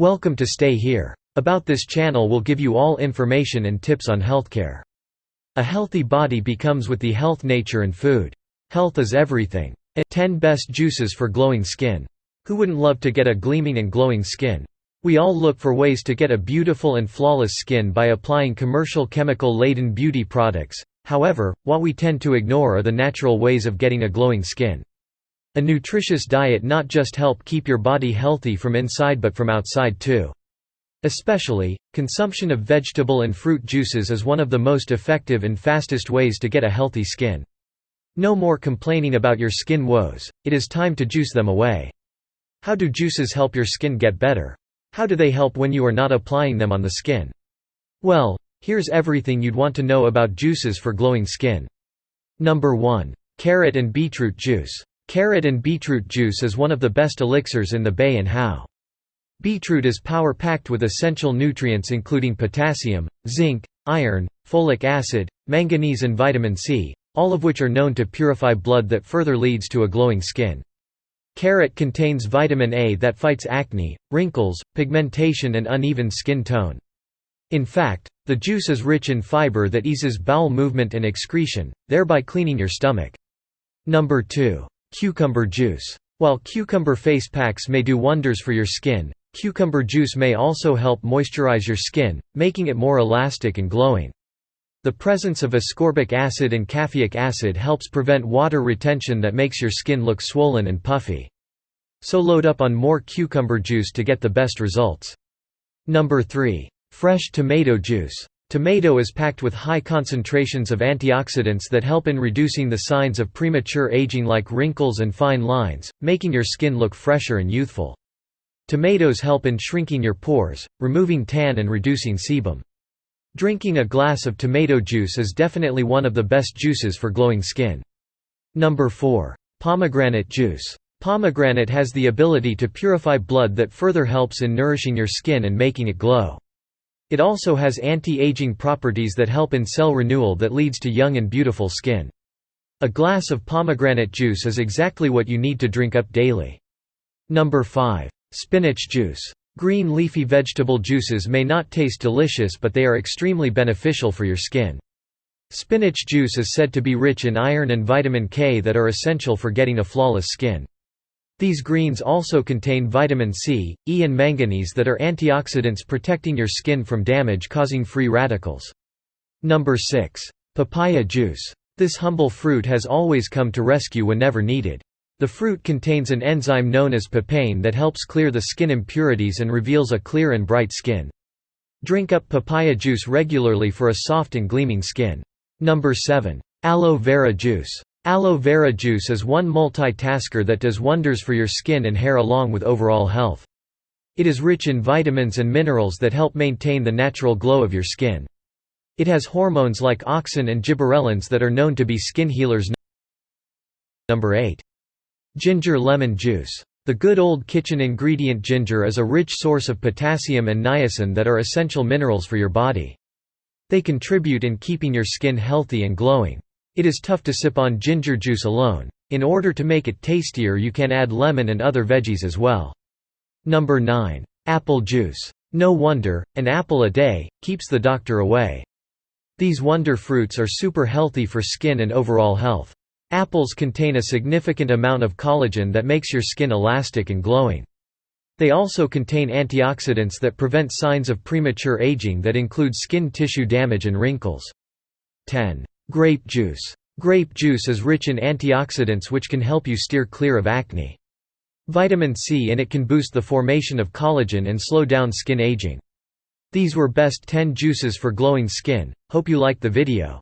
Welcome to Stay Here. About this channel will give you all information and tips on healthcare. A healthy body becomes with the health nature and food. Health is everything. 10 best juices for glowing skin. Who wouldn't love to get a gleaming and glowing skin? We all look for ways to get a beautiful and flawless skin by applying commercial chemical-laden beauty products. However, what we tend to ignore are the natural ways of getting a glowing skin. A nutritious diet not just help keep your body healthy from inside but from outside too. Especially, consumption of vegetable and fruit juices is one of the most effective and fastest ways to get a healthy skin. No more complaining about your skin woes, it is time to juice them away. How do juices help your skin get better? How do they help when you are not applying them on the skin? Well, here's everything you'd want to know about juices for glowing skin. Number 1. Carrot and beetroot juice. Carrot and beetroot juice is one of the best elixirs in the bay and how. Beetroot is power-packed with essential nutrients including potassium, zinc, iron, folic acid, manganese and vitamin C, all of which are known to purify blood that further leads to a glowing skin. Carrot contains vitamin A that fights acne, wrinkles, pigmentation and uneven skin tone. In fact, the juice is rich in fiber that eases bowel movement and excretion, thereby cleaning your stomach. Number 2. Cucumber juice. While cucumber face packs may do wonders for your skin, cucumber juice may also help moisturize your skin, making it more elastic and glowing. The presence of ascorbic acid and caffeic acid helps prevent water retention that makes your skin look swollen and puffy. So load up on more cucumber juice to get the best results. Number 3. Fresh tomato juice. Tomato is packed with high concentrations of antioxidants that help in reducing the signs of premature aging like wrinkles and fine lines, making your skin look fresher and youthful. Tomatoes help in shrinking your pores, removing tan and reducing sebum. Drinking a glass of tomato juice is definitely one of the best juices for glowing skin. Number 4. Pomegranate juice. Pomegranate has the ability to purify blood that further helps in nourishing your skin and making it glow. It also has anti-aging properties that help in cell renewal that leads to young and beautiful skin. A glass of pomegranate juice is exactly what you need to drink up daily. Number 5. Spinach juice. Green leafy vegetable juices may not taste delicious but they are extremely beneficial for your skin. Spinach juice is said to be rich in iron and vitamin K that are essential for getting a flawless skin. These greens also contain vitamin C, E and manganese that are antioxidants protecting your skin from damage causing free radicals. Number 6. Papaya juice. This humble fruit has always come to rescue whenever needed. The fruit contains an enzyme known as papain that helps clear the skin impurities and reveals a clear and bright skin. Drink up papaya juice regularly for a soft and gleaming skin. Number 7. Aloe vera juice. Aloe vera juice is one multitasker that does wonders for your skin and hair along with overall health. It is rich in vitamins and minerals that help maintain the natural glow of your skin. It has hormones like auxin and gibberellins that are known to be skin healers. Number 8. Ginger lemon juice. The good old kitchen ingredient ginger is a rich source of potassium and niacin that are essential minerals for your body. They contribute in keeping your skin healthy and glowing. It is tough to sip on ginger juice alone. In order to make it tastier you can add lemon and other veggies as well. Number 9. Apple juice. No wonder, an apple a day keeps the doctor away. These wonder fruits are super healthy for skin and overall health. Apples contain a significant amount of collagen that makes your skin elastic and glowing. They also contain antioxidants that prevent signs of premature aging that include skin tissue damage and wrinkles. 10. Grape juice. Grape juice is rich in antioxidants which can help you steer clear of acne. Vitamin C in it can boost the formation of collagen and slow down skin aging. These were best 10 juices for glowing skin. Hope you liked the video.